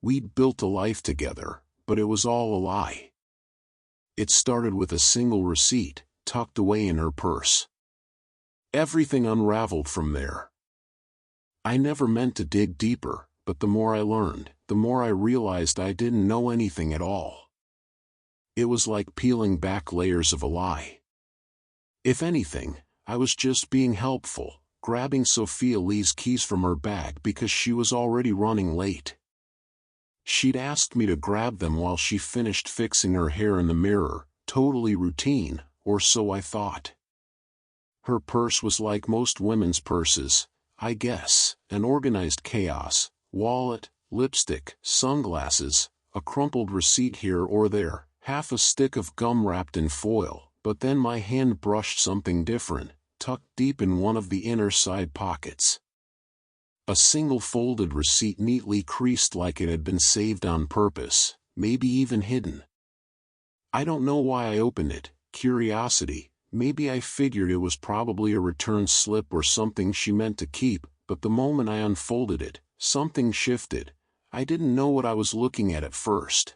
We'd built a life together, but it was all a lie. It started with a single receipt, tucked away in her purse. Everything unraveled from there. I never meant to dig deeper, but the more I learned, the more I realized I didn't know anything at all. It was like peeling back layers of a lie. If anything, I was just being helpful, grabbing Sophia Lee's keys from her bag because she was already running late. She'd asked me to grab them while she finished fixing her hair in the mirror, totally routine, or so I thought. Her purse was like most women's purses, I guess, an organized chaos: wallet, lipstick, sunglasses, a crumpled receipt here or there, half a stick of gum wrapped in foil. But then my hand brushed something different, tucked deep in one of the inner side pockets. A single folded receipt neatly creased like it had been saved on purpose, maybe even hidden. I don't know why I opened it, curiosity. Maybe I figured it was probably a return slip or something she meant to keep, but the moment I unfolded it, something shifted. I didn't know what I was looking at first.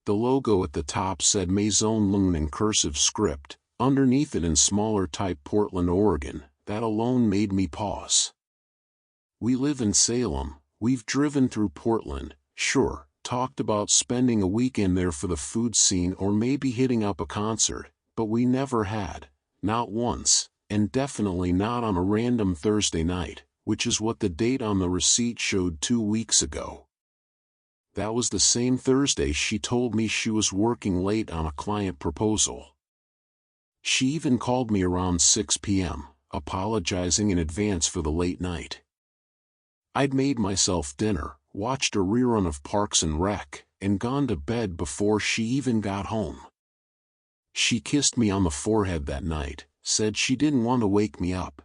The logo at the top said Maison Lune in cursive script, underneath it in smaller type Portland, Oregon. That alone made me pause. We live in Salem, we've driven through Portland, sure, talked about spending a weekend there for the food scene or maybe hitting up a concert, but we never had, not once, and definitely not on a random Thursday night, which is what the date on the receipt showed 2 weeks ago. That was the same Thursday she told me she was working late on a client proposal. She even called me around 6 p.m., apologizing in advance for the late night. I'd made myself dinner, watched a rerun of Parks and Rec, and gone to bed before she even got home. She kissed me on the forehead that night, said she didn't want to wake me up.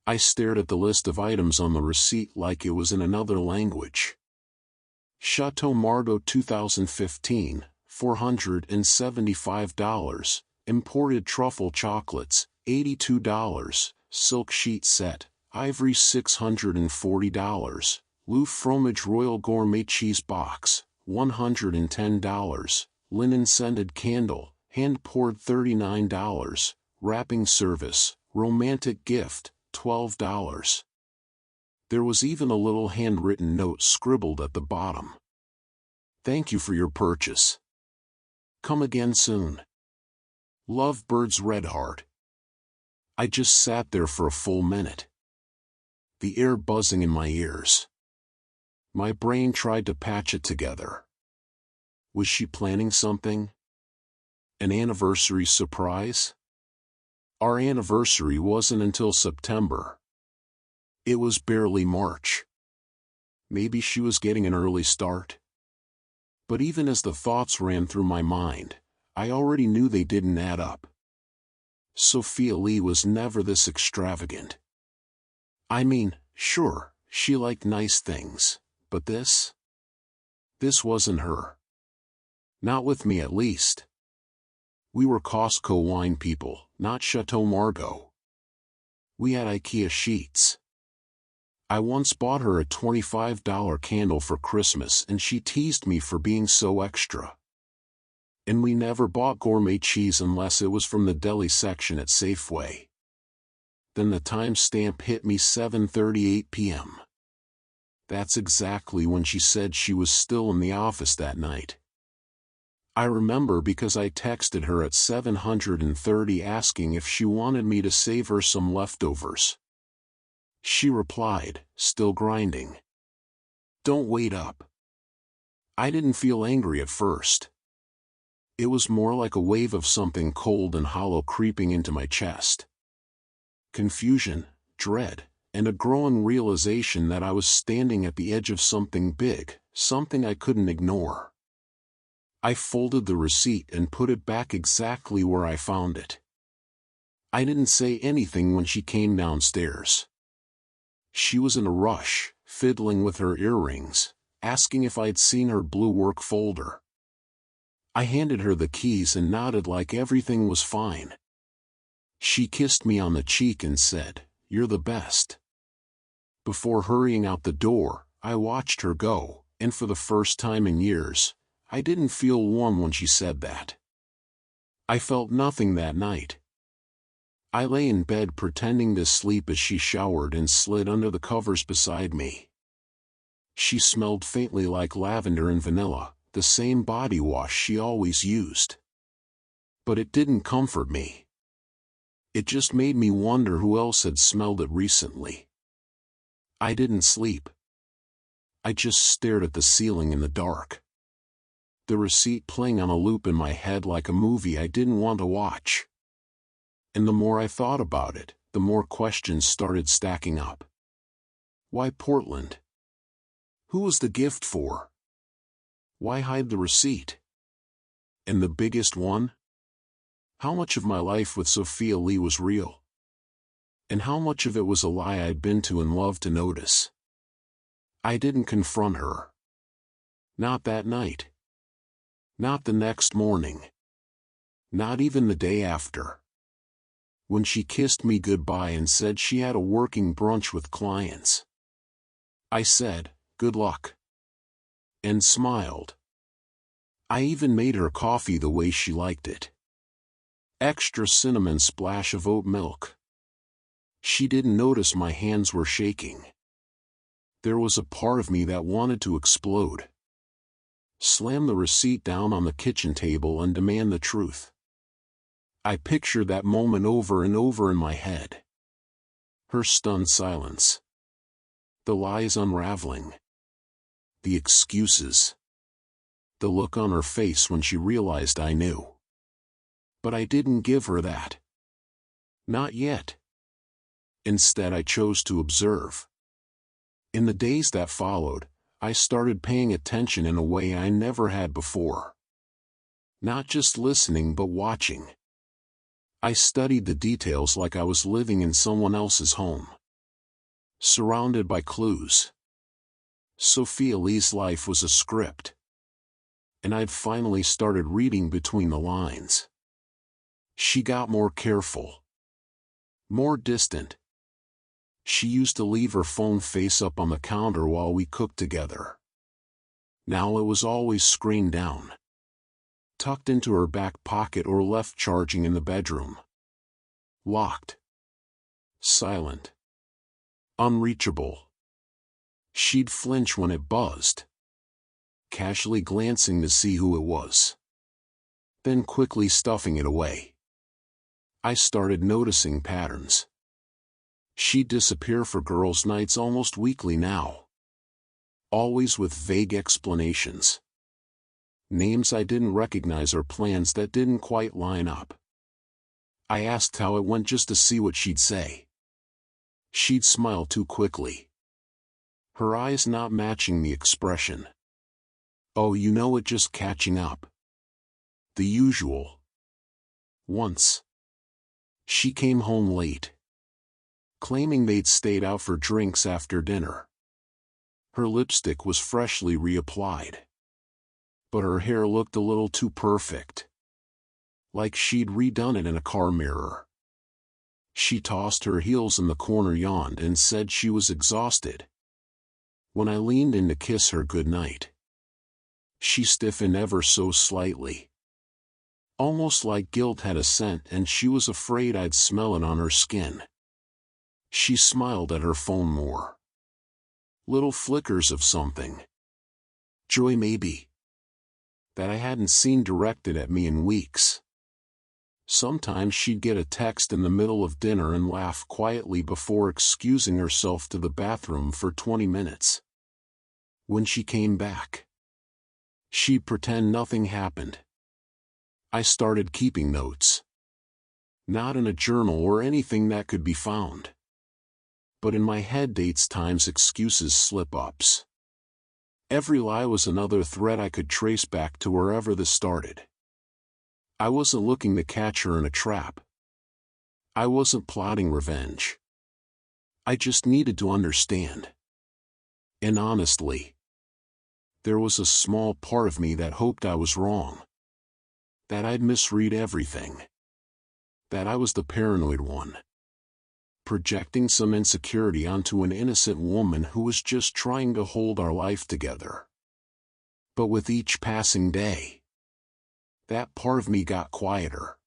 I stared at the list of items on the receipt like it was in another language. Chateau Margaux 2015, $475, imported truffle chocolates, $82, silk sheet set, ivory $640, Louvre fromage royal gourmet cheese box, $110, linen scented candle, hand poured $39, wrapping service, romantic gift, $12. There was even a little handwritten note scribbled at the bottom. Thank you for your purchase. Come again soon. Lovebirds Red Heart. I just sat there for a full minute. The air buzzing in my ears. My brain tried to patch it together. Was she planning something? An anniversary surprise? Our anniversary wasn't until September. It was barely March. Maybe she was getting an early start. But even as the thoughts ran through my mind, I already knew they didn't add up. Sophia Lee was never this extravagant. I mean, sure, she liked nice things, but this wasn't her. Not with me at least. We were Costco wine people, not Chateau Margaux. We had IKEA sheets. I once bought her a $25 candle for Christmas and she teased me for being so extra. And we never bought gourmet cheese unless it was from the deli section at Safeway. Then the timestamp hit me 7:38 p.m. That's exactly when she said she was still in the office that night. I remember because I texted her at 7:30 asking if she wanted me to save her some leftovers. She replied, still grinding. Don't wait up. I didn't feel angry at first. It was more like a wave of something cold and hollow creeping into my chest. Confusion, dread, and a growing realization that I was standing at the edge of something big, something I couldn't ignore. I folded the receipt and put it back exactly where I found it. I didn't say anything when she came downstairs. She was in a rush, fiddling with her earrings, asking if I'd seen her blue work folder. I handed her the keys and nodded like everything was fine. She kissed me on the cheek and said, "You're the best." Before hurrying out the door, I watched her go, And for the first time in years, I didn't feel warm when she said that. I felt nothing that night. I lay in bed pretending to sleep as she showered and slid under the covers beside me. She smelled faintly like lavender and vanilla, the same body wash she always used. But it didn't comfort me. It just made me wonder who else had smelled it recently. I didn't sleep. I just stared at the ceiling in the dark. The receipt playing on a loop in my head like a movie I didn't want to watch. And the more I thought about it, the more questions started stacking up. Why Portland? Who was the gift for? Why hide the receipt? And the biggest one? How much of my life with Sophia Lee was real? And how much of it was a lie I'd been to and loved to notice? I didn't confront her. Not that night. Not the next morning. Not even the day after. When she kissed me goodbye and said she had a working brunch with clients. I said, "Good luck," and smiled. I even made her coffee the way she liked it. Extra cinnamon splash of oat milk. She didn't notice my hands were shaking. There was a part of me that wanted to explode. Slam the receipt down on the kitchen table and demand the truth. I pictured that moment over and over in my head. Her stunned silence. The lies unraveling. The excuses. The look on her face when she realized I knew. But I didn't give her that. Not yet. Instead, I chose to observe. In the days that followed, I started paying attention in a way I never had before. Not just listening but watching. I studied the details like I was living in someone else's home. Surrounded by clues. Sophia Lee's life was a script. And I'd finally started reading between the lines. She got more careful. More distant. She used to leave her phone face up on the counter while we cooked together. Now it was always screened down. Tucked into her back pocket or left charging in the bedroom. Locked. Silent. Unreachable. She'd flinch when it buzzed. Casually glancing to see who it was. Then quickly stuffing it away. I started noticing patterns. She'd disappear for girls' nights almost weekly now. Always with vague explanations. Names I didn't recognize or plans that didn't quite line up. I asked how it went just to see what she'd say. She'd smile too quickly. Her eyes not matching the expression. Oh, you know it, just catching up. The usual. Once. She came home late. Claiming they'd stayed out for drinks after dinner. Her lipstick was freshly reapplied. But her hair looked a little too perfect. Like she'd redone it in a car mirror. She tossed her heels in the corner, yawned, and said she was exhausted. When I leaned in to kiss her goodnight, she stiffened ever so slightly. Almost like guilt had a scent and she was afraid I'd smell it on her skin. She smiled at her phone more. Little flickers of something. Joy maybe. That I hadn't seen directed at me in weeks. Sometimes she'd get a text in the middle of dinner and laugh quietly before excusing herself to the bathroom for 20 minutes. When she came back, she'd pretend nothing happened. I started keeping notes. Not in a journal or anything that could be found. But in my head, dates, times, excuses, slip-ups. Every lie was another thread I could trace back to wherever this started. I wasn't looking to catch her in a trap. I wasn't plotting revenge. I just needed to understand. And honestly, there was a small part of me that hoped I was wrong. That I'd misread everything. That I was the paranoid one. Projecting some insecurity onto an innocent woman who was just trying to hold our life together. But with each passing day, that part of me got quieter.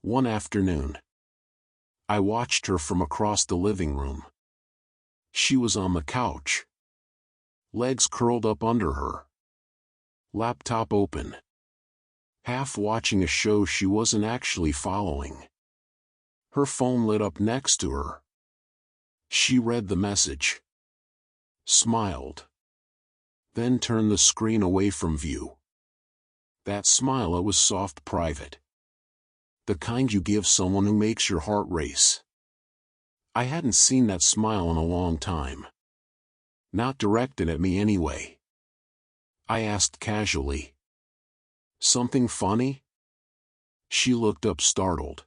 One afternoon, I watched her from across the living room. She was on the couch, legs curled up under her, laptop open, half watching a show she wasn't actually following. Her phone lit up next to her. She read the message, smiled, then turned the screen away from view. That smile was soft, private. The kind you give someone who makes your heart race. I hadn't seen that smile in a long time. Not directed at me anyway. I asked casually, "Something funny?" She looked up startled.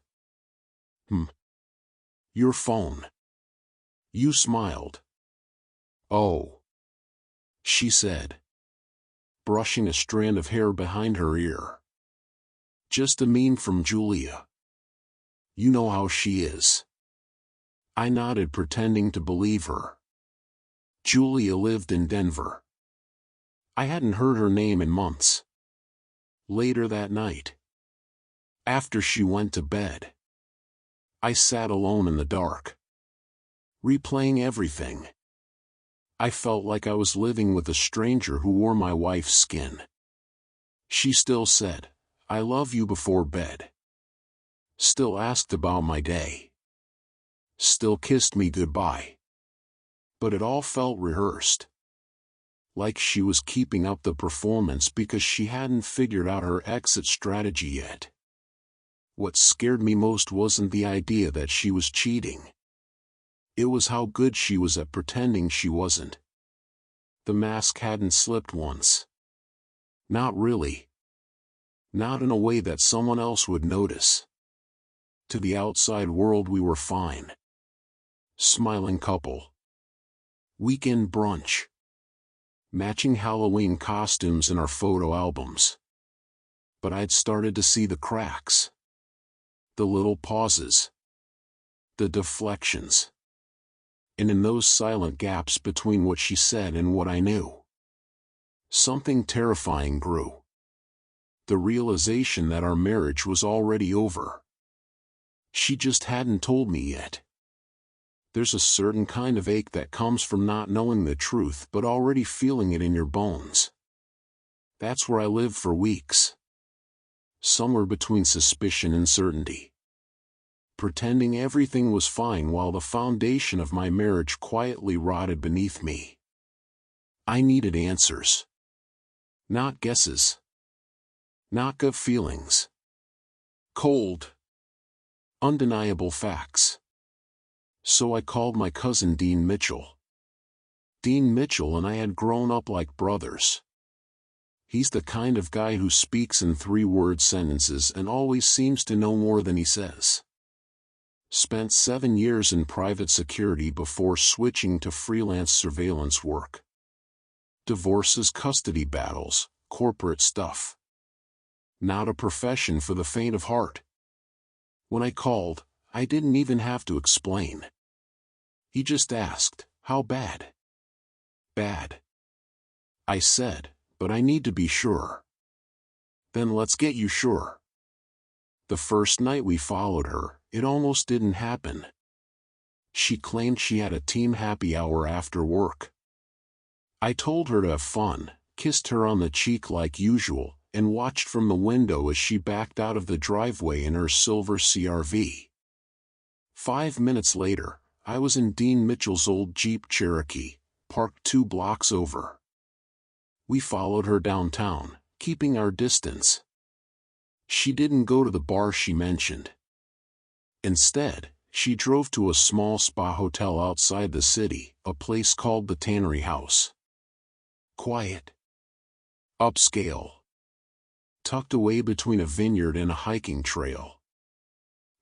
Your phone." You smiled. "Oh," she said, brushing a strand of hair behind her ear. "Just a meme from Julia. You know how she is." I nodded, pretending to believe her. Julia lived in Denver. I hadn't heard her name in months. Later that night, after she went to bed, I sat alone in the dark, replaying everything. I felt like I was living with a stranger who wore my wife's skin. She still said, "I love you" before bed. Still asked about my day. Still kissed me goodbye. But it all felt rehearsed. Like she was keeping up the performance because she hadn't figured out her exit strategy yet. What scared me most wasn't the idea that she was cheating. It was how good she was at pretending she wasn't. The mask hadn't slipped once. Not really. Not in a way that someone else would notice. To the outside world we were fine. Smiling couple. Weekend brunch. Matching Halloween costumes in our photo albums. But I'd started to see the cracks. The little pauses. The deflections. And in those silent gaps between what she said and what I knew, something terrifying grew. The realization that our marriage was already over. She just hadn't told me yet. There's a certain kind of ache that comes from not knowing the truth but already feeling it in your bones. That's where I lived for weeks. Somewhere between suspicion and certainty. Pretending everything was fine while the foundation of my marriage quietly rotted beneath me. I needed answers. Not guesses. Not gut feelings. Cold, undeniable facts. So I called my cousin Dean Mitchell. Dean Mitchell and I had grown up like brothers. He's the kind of guy who speaks in 3-word sentences and always seems to know more than he says. Spent 7 years in private security before switching to freelance surveillance work. Divorces, custody battles, corporate stuff. Not a profession for the faint of heart. When I called, I didn't even have to explain. He just asked, "How bad?" "Bad," I said, "but I need to be sure." "Then let's get you sure." The first night we followed her, it almost didn't happen. She claimed she had a team happy hour after work. I told her to have fun, kissed her on the cheek like usual, and watched from the window as she backed out of the driveway in her silver CR-V. 5 minutes later, I was in Dean Mitchell's old Jeep Cherokee, parked 2 blocks over. We followed her downtown, keeping our distance. She didn't go to the bar she mentioned. Instead, she drove to a small spa hotel outside the city, a place called the Tannery House. Quiet. Upscale. Tucked away between a vineyard and a hiking trail.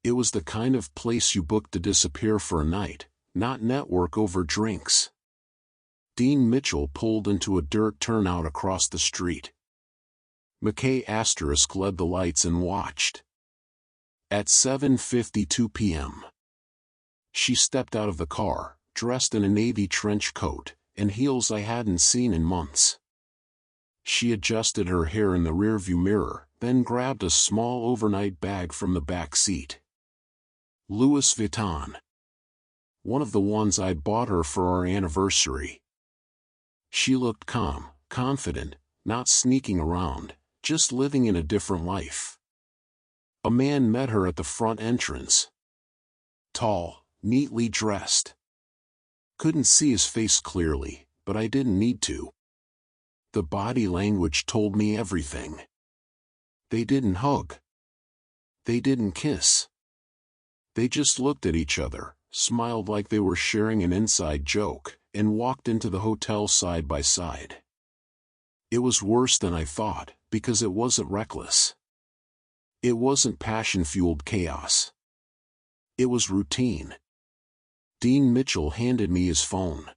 It was the kind of place you booked to disappear for a night, not network over drinks. Dean Mitchell pulled into a dirt turnout across the street. McKay * led the lights and watched. At 7:52 p.m., she stepped out of the car, dressed in a navy trench coat, and heels I hadn't seen in months. She adjusted her hair in the rearview mirror, then grabbed a small overnight bag from the back seat. Louis Vuitton. One of the ones I'd bought her for our anniversary. She looked calm, confident, not sneaking around, just living in a different life. A man met her at the front entrance. Tall, neatly dressed. Couldn't see his face clearly, but I didn't need to. The body language told me everything. They didn't hug. They didn't kiss. They just looked at each other, smiled like they were sharing an inside joke, and walked into the hotel side by side. It was worse than I thought, because it wasn't reckless. It wasn't passion-fueled chaos. It was routine. Dean Mitchell handed me his phone.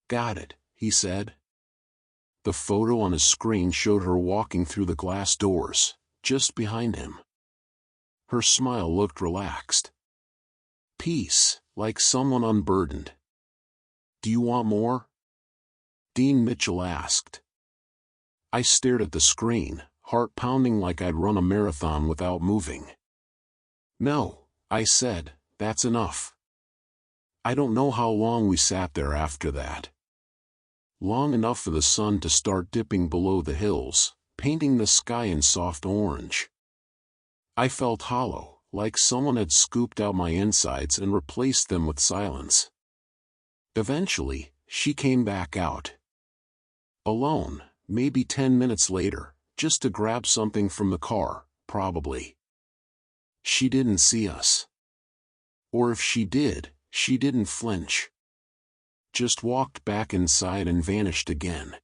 "Got it," he said. The photo on his screen showed her walking through the glass doors, just behind him. Her smile looked relaxed. Peace, like someone unburdened. "Do you want more?" Dean Mitchell asked. I stared at the screen, heart pounding like I'd run a marathon without moving. "No," I said, "that's enough." I don't know how long we sat there after that. Long enough for the sun to start dipping below the hills, painting the sky in soft orange. I felt hollow, like someone had scooped out my insides and replaced them with silence. Eventually, she came back out. Alone, maybe 10 minutes later, just to grab something from the car, probably. She didn't see us. Or if she did, she didn't flinch. Just walked back inside and vanished again.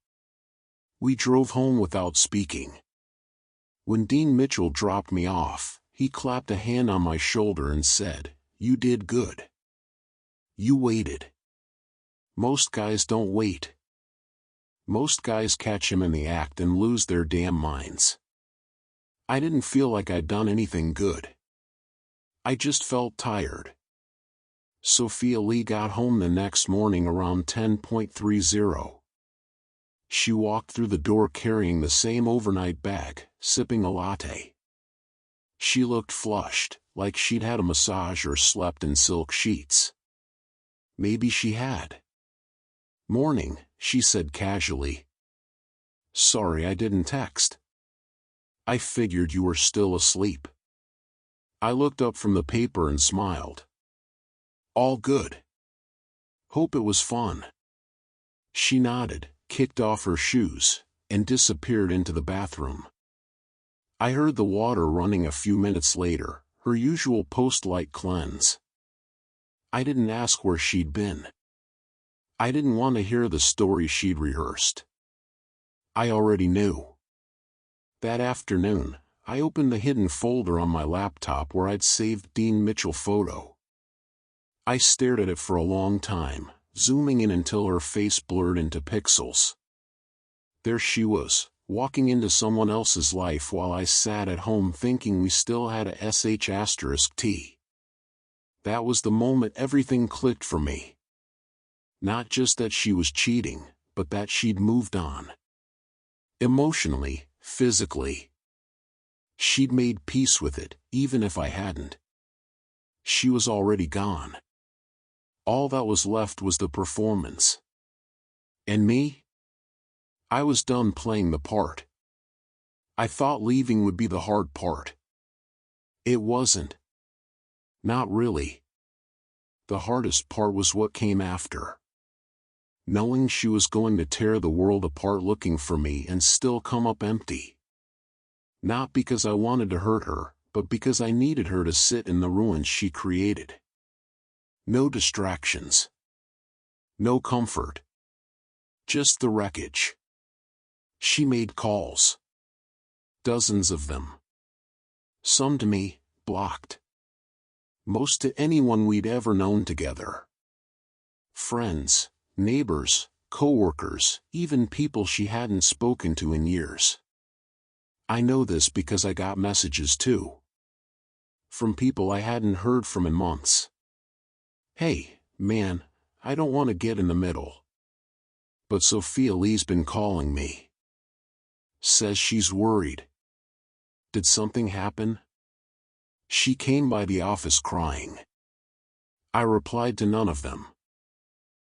We drove home without speaking. When Dean Mitchell dropped me off, he clapped a hand on my shoulder and said, "You did good. You waited." Most guys don't wait. Most guys catch him in the act and lose their damn minds. I didn't feel like I'd done anything good. I just felt tired. Sophia Lee got home the next morning around 10:30. She walked through the door carrying the same overnight bag, sipping a latte. She looked flushed, like she'd had a massage or slept in silk sheets. Maybe she had. "Morning," she said casually. "Sorry I didn't text. I figured you were still asleep." I looked up from the paper and smiled. "All good. Hope it was fun." She nodded, kicked off her shoes, and disappeared into the bathroom. I heard the water running a few minutes later, her usual post-light cleanse. I didn't ask where she'd been. I didn't want to hear the story she'd rehearsed. I already knew. That afternoon, I opened the hidden folder on my laptop where I'd saved Dean Mitchell photo. I stared at it for a long time, zooming in until her face blurred into pixels. There she was, walking into someone else's life while I sat at home thinking we still had a sh*T. That was the moment everything clicked for me. Not just that she was cheating, but that she'd moved on. Emotionally, physically. She'd made peace with it, even if I hadn't. She was already gone. All that was left was the performance. And me? I was done playing the part. I thought leaving would be the hard part. It wasn't. Not really. The hardest part was what came after. Knowing she was going to tear the world apart looking for me and still come up empty. Not because I wanted to hurt her, but because I needed her to sit in the ruins she created. No distractions. No comfort. Just the wreckage. She made calls. Dozens of them. Some to me, blocked. Most to anyone we'd ever known together. Friends, neighbors, coworkers, even people she hadn't spoken to in years. I know this because I got messages too. From people I hadn't heard from in months. "Hey, man, I don't want to get in the middle. But Sophia Lee's been calling me. Says she's worried. Did something happen? She came by the office crying. I replied to none of them.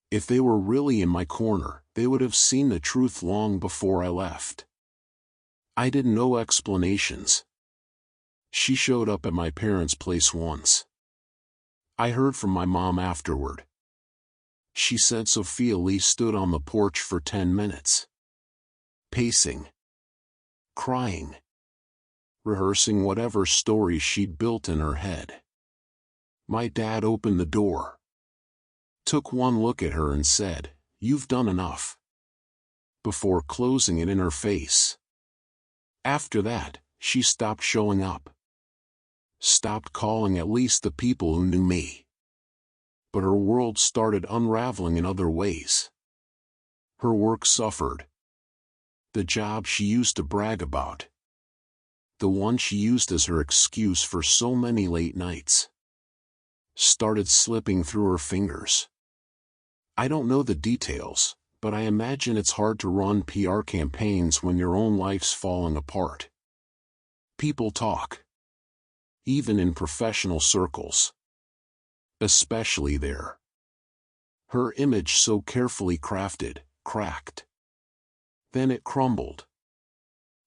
If they were really in my corner, they would have seen the truth long before I left. I did no explanations. She showed up at my parents' place once. I heard from my mom afterward. She said Sophia Lee stood on the porch for 10 minutes. Pacing. Crying. Rehearsing whatever story she'd built in her head. My dad opened the door. Took one look at her and said, "You've done enough," before closing it in her face. After that, she stopped showing up. Stopped calling at least the people who knew me. But her world started unraveling in other ways. Her work suffered. The job she used to brag about. The one she used as her excuse for so many late nights. Started slipping through her fingers. I don't know the details, but I imagine it's hard to run PR campaigns when your own life's falling apart. People talk. Even in professional circles. Especially there. Her image so carefully crafted, cracked. Then it crumbled.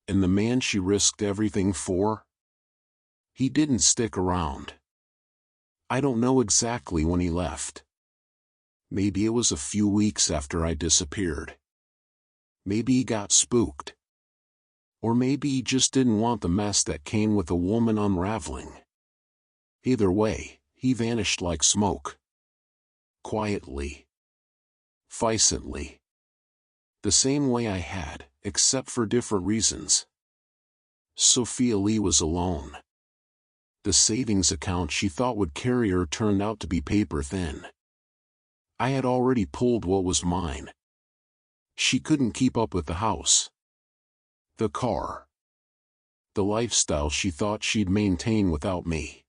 And the man she risked everything for? He didn't stick around. I don't know exactly when he left. Maybe it was a few weeks after I disappeared. Maybe he got spooked. Or maybe he just didn't want the mess that came with a woman unraveling. Either way, he vanished like smoke. Quietly. Ficently. The same way I had, except for different reasons. Sophia Lee was alone. The savings account she thought would carry her turned out to be paper thin. I had already pulled what was mine. She couldn't keep up with the house. The car. The lifestyle she thought she'd maintain without me.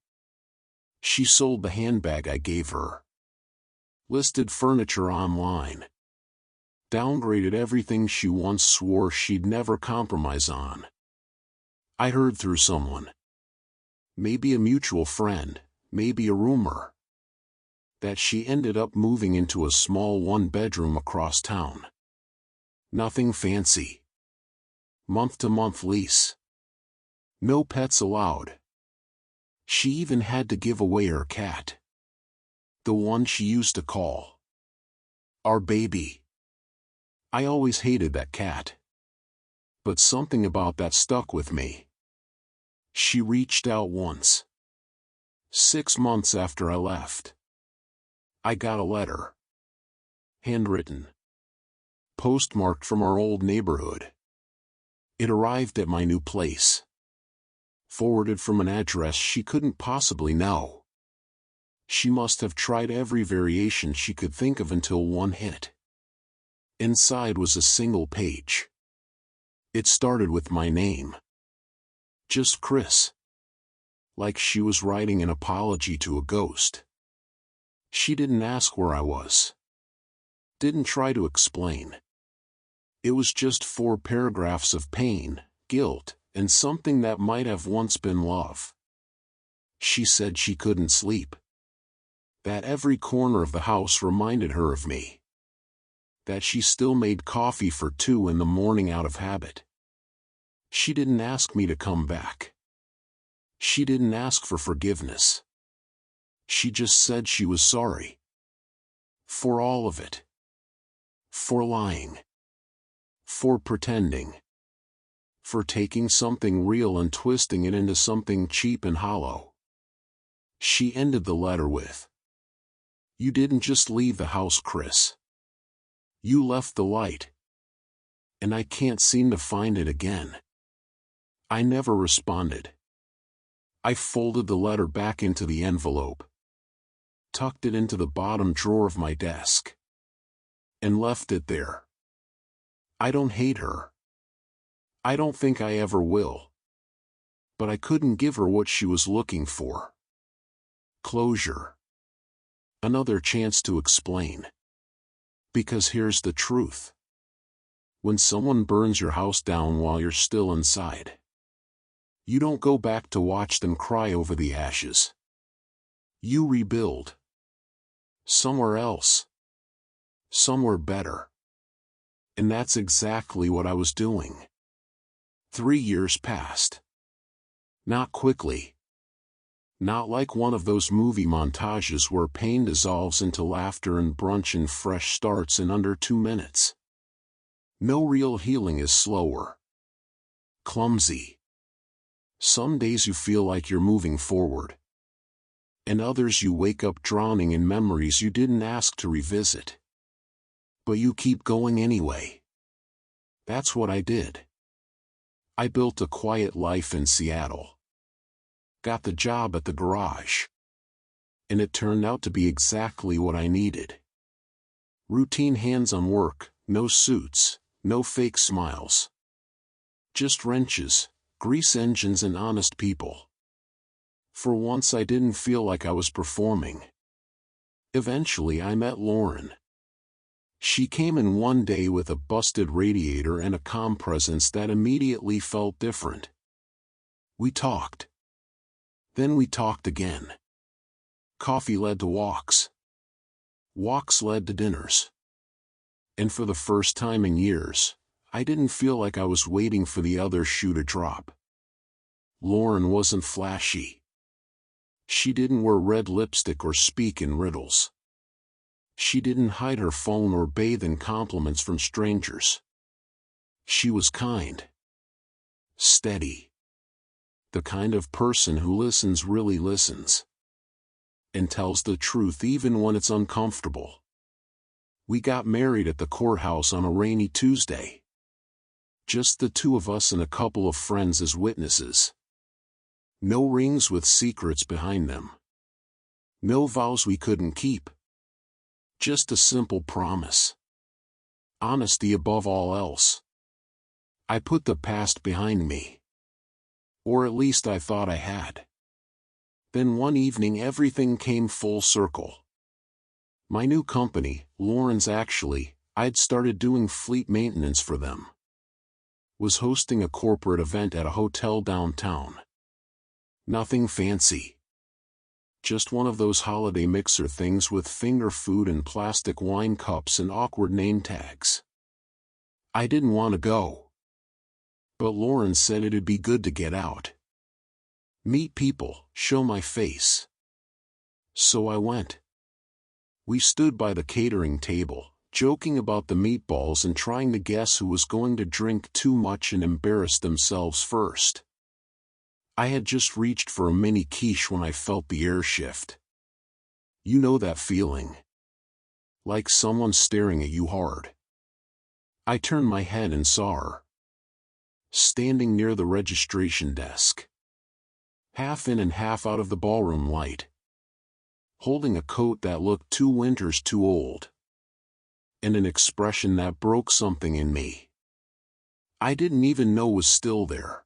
She sold the handbag I gave her. Listed furniture online. Downgraded everything she once swore she'd never compromise on. I heard through someone. Maybe a mutual friend, maybe a rumor. That she ended up moving into a small one-bedroom across town. Nothing fancy. Month-to-month lease. No pets allowed. She even had to give away her cat. The one she used to call our baby. I always hated that cat. But something about that stuck with me. She reached out once. 6 months after I left. I got a letter. Handwritten. Postmarked from our old neighborhood. It arrived at my new place. Forwarded from an address she couldn't possibly know. She must have tried every variation she could think of until one hit. Inside was a single page. It started with my name. Just Chris. Like she was writing an apology to a ghost. She didn't ask where I was. Didn't try to explain. It was just 4 paragraphs of pain, guilt, and something that might have once been love. She said she couldn't sleep. That every corner of the house reminded her of me. That she still made coffee for 2 in the morning out of habit. She didn't ask me to come back. She didn't ask for forgiveness. She just said she was sorry. For all of it. For lying. For pretending. For taking something real and twisting it into something cheap and hollow. She ended the letter with, "You didn't just leave the house, Chris. You left the light. And I can't seem to find it again." I never responded. I folded the letter back into the envelope. Tucked it into the bottom drawer of my desk. And left it there. I don't hate her. I don't think I ever will. But I couldn't give her what she was looking for. Closure. Another chance to explain. Because here's the truth. When someone burns your house down while you're still inside, you don't go back to watch them cry over the ashes. You rebuild. Somewhere else. Somewhere better. And that's exactly what I was doing. 3 years passed. Not quickly. Not like one of those movie montages where pain dissolves into laughter and brunch and fresh starts in under 2 minutes. No, real healing is slower. Clumsy. Some days you feel like you're moving forward. And others you wake up drowning in memories you didn't ask to revisit. But you keep going anyway. That's what I did. I built a quiet life in Seattle. Got the job at the garage. And it turned out to be exactly what I needed. Routine hands-on work, no suits, no fake smiles. Just wrenches, grease engines and honest people. For once I didn't feel like I was performing. Eventually I met Lauren. She came in one day with a busted radiator and a calm presence that immediately felt different. We talked. Then we talked again. Coffee led to walks. Walks led to dinners. And for the first time in years, I didn't feel like I was waiting for the other shoe to drop. Lauren wasn't flashy. She didn't wear red lipstick or speak in riddles. She didn't hide her phone or bathe in compliments from strangers. She was kind. Steady. The kind of person who really listens. And tells the truth even when it's uncomfortable. We got married at the courthouse on a rainy Tuesday. Just the two of us and a couple of friends as witnesses. No rings with secrets behind them. No vows we couldn't keep. Just a simple promise. Honesty above all else. I put the past behind me. Or at least I thought I had. Then one evening everything came full circle. My new company, Lauren's actually, I'd started doing fleet maintenance for them. Was hosting a corporate event at a hotel downtown. Nothing fancy. Just one of those holiday mixer things with finger food and plastic wine cups and awkward name tags. I didn't want to go. But Lauren said it'd be good to get out. Meet people, show my face. So I went. We stood by the catering table, joking about the meatballs and trying to guess who was going to drink too much and embarrass themselves first. I had just reached for a mini quiche when I felt the air shift. You know that feeling. Like someone staring at you hard. I turned my head and saw her. Standing near the registration desk. Half in and half out of the ballroom light. Holding a coat that looked 2 winters too old. And an expression that broke something in me. I didn't even know was still there.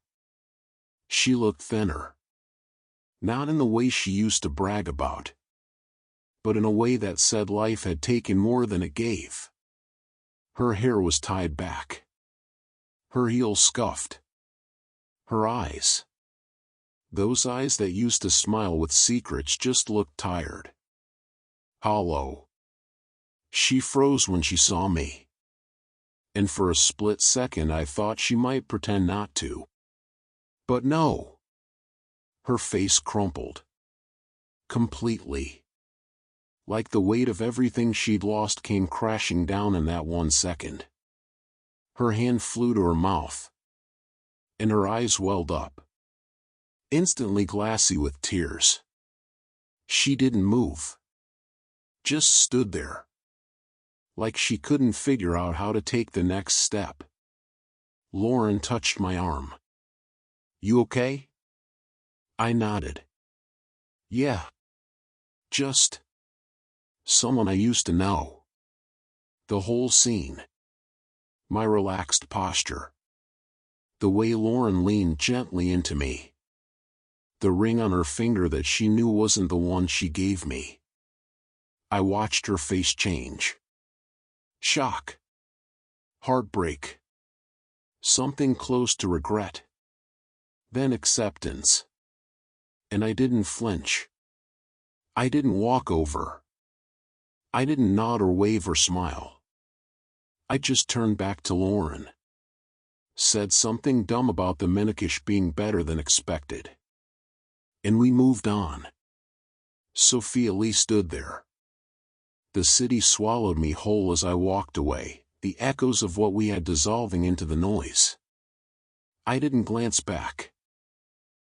She looked thinner. Not in the way she used to brag about. But in a way that said life had taken more than it gave. Her hair was tied back. Her heels scuffed. Her eyes. Those eyes that used to smile with secrets just looked tired. Hollow. She froze when she saw me. And for a split second I thought she might pretend not to. But no. Her face crumpled. Completely. Like the weight of everything she'd lost came crashing down in that 1 second. Her hand flew to her mouth. And her eyes welled up. Instantly glassy with tears. She didn't move. Just stood there. Like she couldn't figure out how to take the next step. Lauren touched my arm. You okay? I nodded. Yeah. Just someone I used to know. The whole scene. My relaxed posture. The way Lauren leaned gently into me. The ring on her finger that she knew wasn't the one she gave me. I watched her face change. Shock. Heartbreak. Something close to regret. Then acceptance. And I didn't flinch. I didn't walk over. I didn't nod or wave or smile. I just turned back to Lauren. Said something dumb about the Minikish being better than expected. And we moved on. Sophia Lee stood there. The city swallowed me whole as I walked away, the echoes of what we had dissolving into the noise. I didn't glance back.